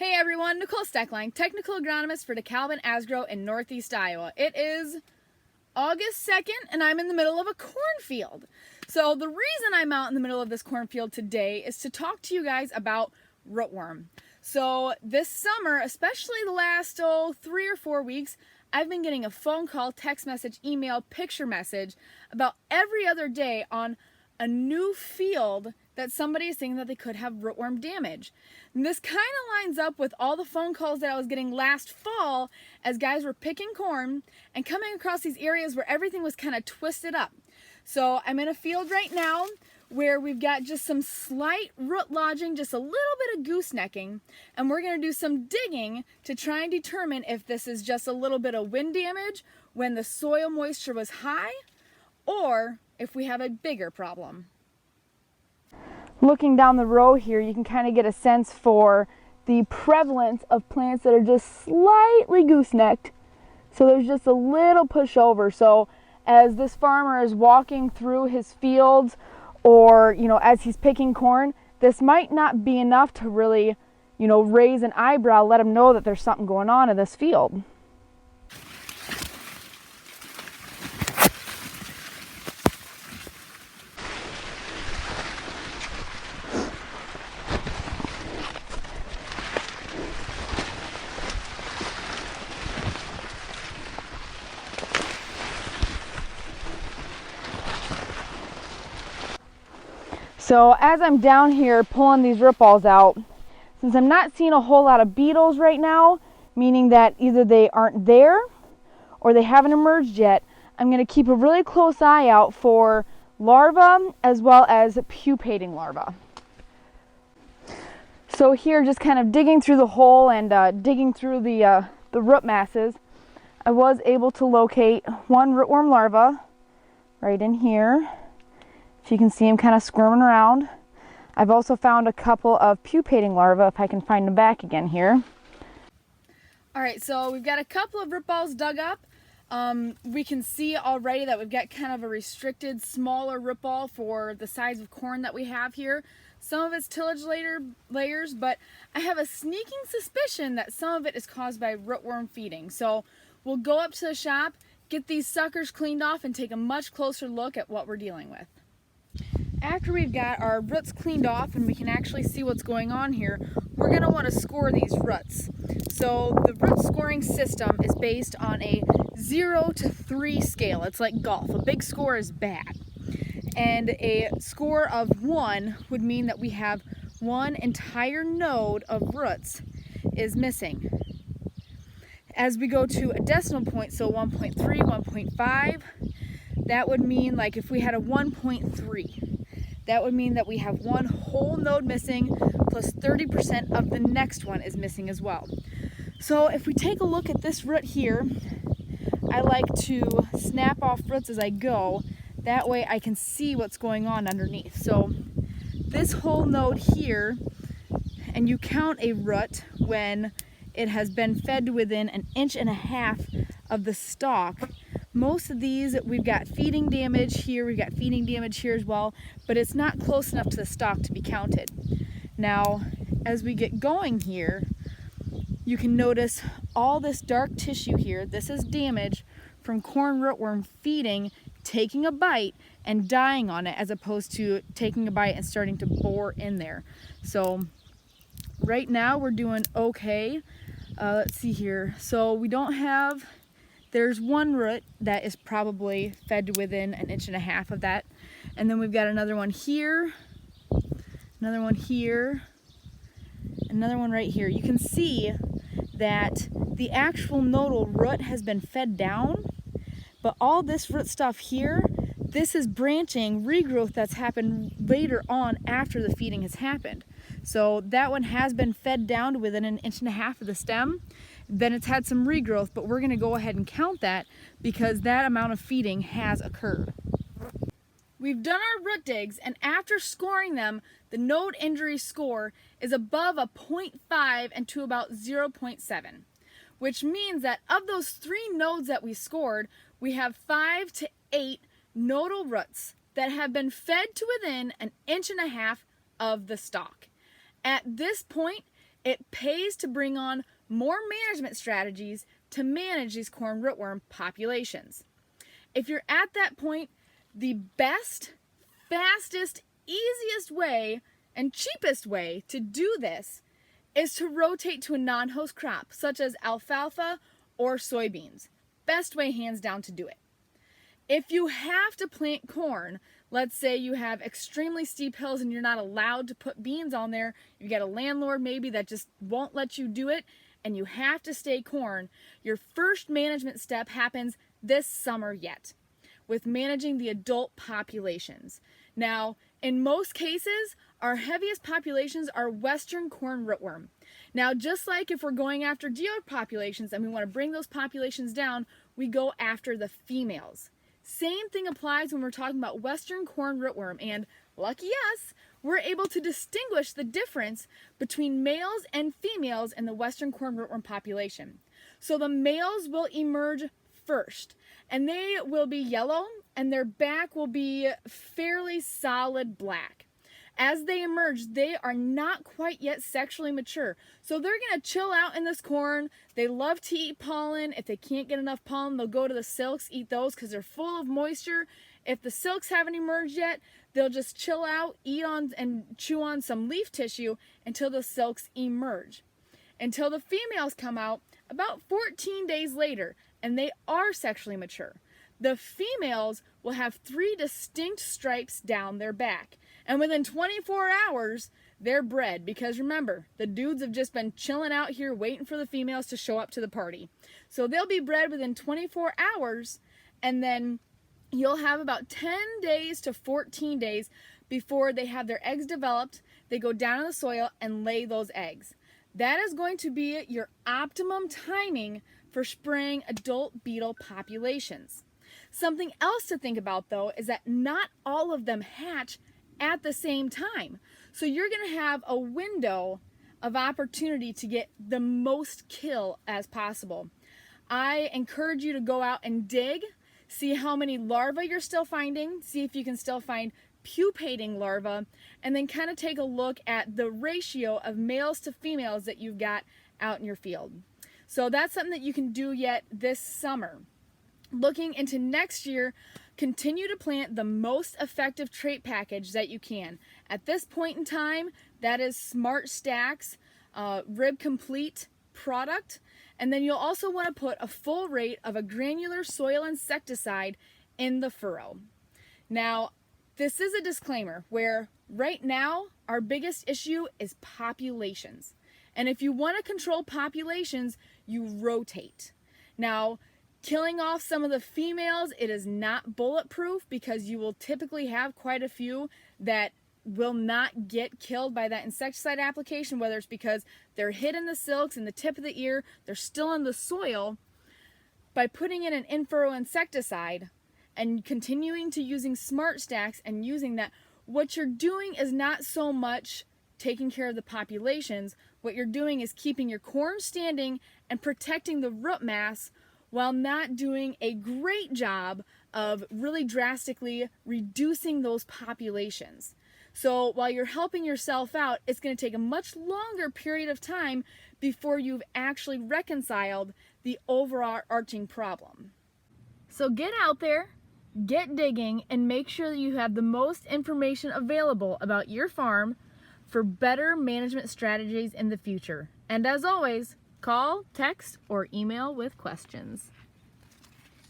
Hey everyone, Nicole Steckline, Technical Agronomist for DeKalb Asgrow in Northeast Iowa. It is August 2nd and I'm in the middle of a cornfield. So the reason I'm out in the middle of this cornfield today is to talk to you guys about rootworm. So this summer, especially the last 3 or 4 weeks, I've been getting a phone call, text message, email, picture message about every other day on a new field that somebody is saying that they could have rootworm damage. And this kind of lines up with all the phone calls that I was getting last fall as guys were picking corn and coming across these areas where everything was kind of twisted up. So I'm in a field right now where we've got just some slight root lodging, just a little bit of goosenecking, and we're going to do some digging to try and determine if this is just a little bit of wind damage when the soil moisture was high, or if we have a bigger problem. Looking down the row here, you can kind of get a sense for the prevalence of plants that are just slightly goosenecked. So there's just a little pushover. So as this farmer is walking through his fields, or as he's picking corn, this might not be enough to really raise an eyebrow, let him know that there's something going on in this field. So as I'm down here pulling these root balls out, since I'm not seeing a whole lot of beetles right now, meaning that either they aren't there or they haven't emerged yet, I'm going to keep a really close eye out for larvae as well as pupating larvae. So here, just kind of digging through the hole and digging through the root masses, I was able to locate one rootworm larva right in here. If you can see him kind of squirming around. I've also found a couple of pupating larvae, if I can find them back again here. Alright, so we've got a couple of root balls dug up. We can see already that we've got kind of a restricted, smaller root ball for the size of corn that we have here. Some of it's tillage layers, but I have a sneaking suspicion that some of it is caused by rootworm feeding. So we'll go up to the shop, get these suckers cleaned off, and take a much closer look at what we're dealing with. After we've got our roots cleaned off and we can actually see what's going on here, we're going to want to score these roots. So the root scoring system is based on a 0 to 3 scale. It's like golf. A big score is bad. And a score of 1 would mean that we have one entire node of roots is missing. As we go to a decimal point, so 1.3, 1.5, that would mean, like if we had a 1.3, that would mean that we have one whole node missing, plus 30% of the next one is missing as well. So if we take a look at this root here, I like to snap off roots as I go. That way I can see what's going on underneath. So this whole node here, and you count a root when it has been fed within 1.5 inches of the stalk. Most of these, we've got feeding damage here, we've got feeding damage here as well, but it's not close enough to the stalk to be counted. Now, as we get going here, you can notice all this dark tissue here. This is damage from corn rootworm feeding, taking a bite, and dying on it, as opposed to taking a bite and starting to bore in there. So right now we're doing okay. Let's see here. So we don't have... There's one root that is probably fed within 1.5 inches of that. And then we've got another one here, another one here, another one right here. You can see that the actual nodal root has been fed down, but all this root stuff here, this is branching regrowth that's happened later on after the feeding has happened. So that one has been fed down to within 1.5 inches of the stem. Then it's had some regrowth, but we're going to go ahead and count that because that amount of feeding has occurred. We've done our root digs, and after scoring them, the node injury score is above a 0.5 and to about 0.7, which means that of those 3 nodes that we scored, we have 5 to 8 nodal roots that have been fed to within 1.5 inches of the stalk. At this point, It pays to bring on more management strategies to manage these corn rootworm populations. If you're at that point, the best, fastest, easiest way and cheapest way to do this is to rotate to a non-host crop, such as alfalfa or soybeans. Best way, hands down, to do it. If you have to plant corn, let's say you have extremely steep hills and you're not allowed to put beans on there, you get a landlord maybe that just won't let you do it, and you have to stay corn, your first management step happens this summer yet, with managing the adult populations. Now, in most cases, our heaviest populations are western corn rootworm. Now, just like if we're going after geode populations and we want to bring those populations down, we go after the females. Same thing applies when we're talking about western corn rootworm, and lucky us, we're able to distinguish the difference between males and females in the western corn rootworm population. So the males will emerge first, and they will be yellow, and their back will be fairly solid black. As they emerge, they are not quite yet sexually mature. So they're going to chill out in this corn. They love to eat pollen. If they can't get enough pollen, they'll go to the silks, eat those because they're full of moisture. If the silks haven't emerged yet, they'll just chill out, eat on and chew on some leaf tissue until the silks emerge. Until the females come out about 14 days later, and they are sexually mature. The females will have 3 distinct stripes down their back. And within 24 hours, they're bred, because remember, the dudes have just been chilling out here waiting for the females to show up to the party. So they'll be bred within 24 hours, and then you'll have about 10 days to 14 days before they have their eggs developed. They go down in the soil and lay those eggs. That is going to be your optimum timing for spraying adult beetle populations. Something else to think about, though, is that not all of them hatch at the same time. So you're going to have a window of opportunity to get the most kill as possible. I encourage you to go out and dig, see how many larvae you're still finding, see if you can still find pupating larvae, and then kind of take a look at the ratio of males to females that you've got out in your field. So that's something that you can do yet this summer. Looking into next year, continue to plant the most effective trait package that you can. At this point in time, that is Smart Stacks Rib Complete product. And then you'll also want to put a full rate of a granular soil insecticide in the furrow. Now, this is a disclaimer where right now our biggest issue is populations. And if you want to control populations, you rotate. Now, killing off some of the females, it is not bulletproof, because you will typically have quite a few that will not get killed by that insecticide application, whether it's because they're hid in the silks and the tip of the ear, they're still in the soil. By putting in an in-furrow insecticide and continuing to using Smart Stacks and using that, what you're doing is not so much taking care of the populations. What you're doing is keeping your corn standing and protecting the root mass, while not doing a great job of really drastically reducing those populations. So while you're helping yourself out, it's going to take a much longer period of time before you've actually reconciled the overarching problem. So get out there, get digging, and make sure that you have the most information available about your farm for better management strategies in the future. And as always, call, text, or email with questions.